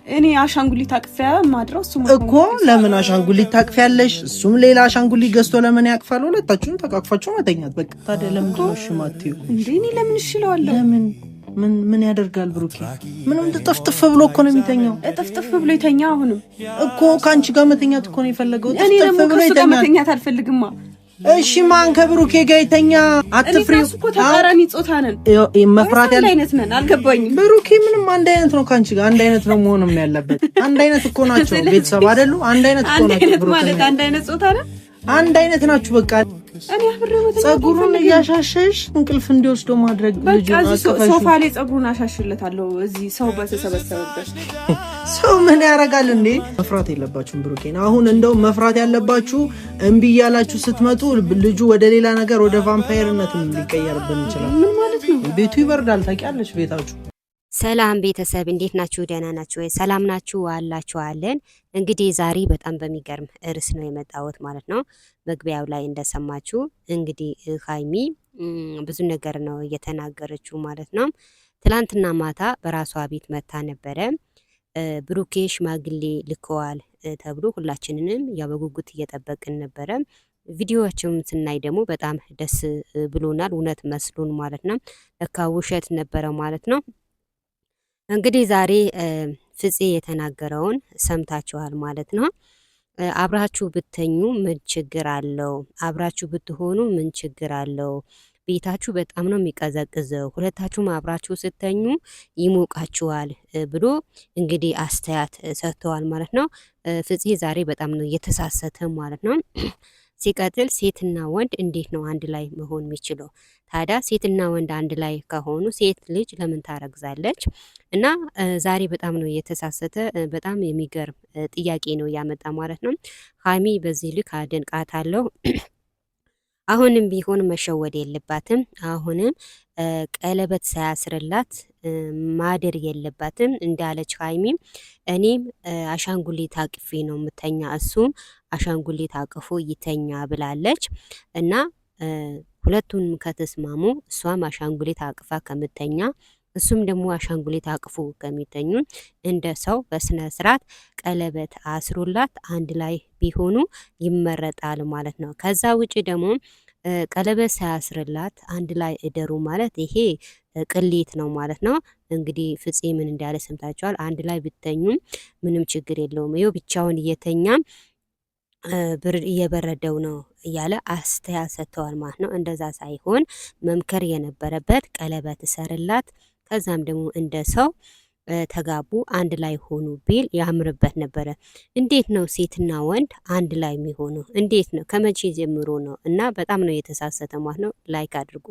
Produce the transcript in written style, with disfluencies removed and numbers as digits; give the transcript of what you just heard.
እኔ አሻንጉሊት አቅፊያ ማድረው እሱ እኮ ለምን አሻንጉሊት ታቅፊያለሽ? እሱም ሌላ አሻንጉሊት ገዝቶ ለምን ያቅፋል? ሁለታችሁም ተቃቅፋችሁ መተኛት በቃ። ታዲያ ለምን ነው እሺ ማትዩ? እንዴ እኔ ለምን እሽለዋለሁ? ለምን ምን ያደርጋል ብሩኬ? ምንም ጥፍጥፍ ብሎ እኮ ነው የሚተኛው። ጥፍጥፍ ብሎ ይተኛ። አሁንም እኮ ካንቺ ጋር መተኛት እኮ ነው የፈለገው። እኔ ደግሞ ከሱ ጋር መተኛት አልፈልግማ። እሺ ማን ከብሩኬ ጋር ይተኛ? አትፍሪው። እሱ እኮ ተቃራኒ ጾታ ነን። መፍራት ያለ አይነት ነን። አልገባኝም። ብሩኬ ምንም አንድ አይነት ነው ካንቺ ጋር አንድ አይነት ነው መሆንም ያለበት። አንድ አይነት እኮ ናቸው። ቤተሰብ አይደሉ? አንድ አይነት እኮ ናቸው። አንድ አይነት ማለት አንድ አይነት ጾታ ነን። አንድ አይነት ናችሁ በቃ። እኔ አብሬው መተኛት ጸጉሩን እያሻሸሽ እንቅልፍ እንዲወስደው ማድረግ ልጅ አቀፈሽ። ሶፋ ላይ ጸጉሩን አሻሽለታለሁ እዚህ ሰው በተሰበሰበበት። ሰው ምን ያረጋል እንዴ? መፍራት የለባችሁም ብሩኬን። አሁን እንደው መፍራት ያለባችሁ እምቢ እያላችሁ ስትመጡ ልጁ ወደ ሌላ ነገር ወደ ቫምፓየርነትም ሊቀየርብን ይችላል። ምን ማለት ነው? ቤቱ ይበርዳል ታውቂያለሽ ቤታችሁ። ሰላም ቤተሰብ እንዴት ናችሁ? ደህና ናችሁ ወይ? ሰላም ናችሁ አላችሁ አለን። እንግዲህ ዛሬ በጣም በሚገርም ርዕስ ነው የመጣሁት ማለት ነው። መግቢያው ላይ እንደሰማችሁ እንግዲህ ሀይሚ ብዙ ነገር ነው እየተናገረችው ማለት ነው። ትላንትና ማታ በራሷ ቤት መታ ነበረ። ብሩኬ ሽማግሌ ልከዋል ተብሎ ሁላችንንም ያው በጉጉት እየጠበቅን ነበረ። ቪዲዮዎችም ስናይ ደግሞ በጣም ደስ ብሎናል። እውነት መስሎን ማለት ነው። ለካ ውሸት ነበረ ማለት ነው። እንግዲህ ዛሬ ፍፄ የተናገረውን ሰምታችኋል ማለት ነው። አብራችሁ ብተኙ ምን ችግር አለው? አብራችሁ ብትሆኑ ምን ችግር አለው? ቤታችሁ በጣም ነው የሚቀዘቅዘው፣ ሁለታችሁም አብራችሁ ስተኙ ይሞቃችኋል ብሎ እንግዲህ አስተያየት ሰጥተዋል ማለት ነው። ፍፄ ዛሬ በጣም ነው እየተሳሰተ ማለት ነው። ሲቀጥል ሴትና ወንድ እንዴት ነው አንድ ላይ መሆን የሚችለው? ታዲያ ሴትና ወንድ አንድ ላይ ከሆኑ ሴት ልጅ ለምን ታረግዛለች? እና ዛሬ በጣም ነው የተሳሰተ። በጣም የሚገርም ጥያቄ ነው ያመጣ ማለት ነው። ሀይሚ በዚህ ልክ አደንቃታለሁ። አሁንም ቢሆን መሸወድ የለባትም። አሁንም ቀለበት ሳያስርላት ማደር የለባትም እንዳለች ሀይሚም እኔም አሻንጉሊት አቅፌ ነው የምተኛ እሱም አሻንጉሊት አቅፎ ይተኛ ብላለች። እና ሁለቱንም ከተስማሙ እሷም አሻንጉሊት አቅፋ ከምተኛ እሱም ደግሞ አሻንጉሊት አቅፎ ከሚተኙ እንደ ሰው በስነ ስርዓት ቀለበት አስሩላት አንድ ላይ ቢሆኑ ይመረጣል ማለት ነው። ከዛ ውጪ ደግሞ ቀለበት ሳያስርላት አንድ ላይ እደሩ ማለት ይሄ ቅሌት ነው ማለት ነው። እንግዲህ ፍፄ ምን እንዳለ ሰምታችኋል። አንድ ላይ ብተኙም ምንም ችግር የለውም፣ ይኸው ብቻውን እየተኛ እየበረደው ነው እያለ አስተያየት ሰጥተዋል ማለት ነው። እንደዛ ሳይሆን መምከር የነበረበት ቀለበት ሰርላት ከዛም ደግሞ እንደ ሰው ተጋቡ አንድ ላይ ሆኑ ቢል ያምርበት ነበረ። እንዴት ነው ሴትና ወንድ አንድ ላይ የሚሆኑ? እንዴት ነው? ከመቼ ጀምሮ ነው? እና በጣም ነው የተሳሰተ ማለት ነው። ላይክ አድርጉ።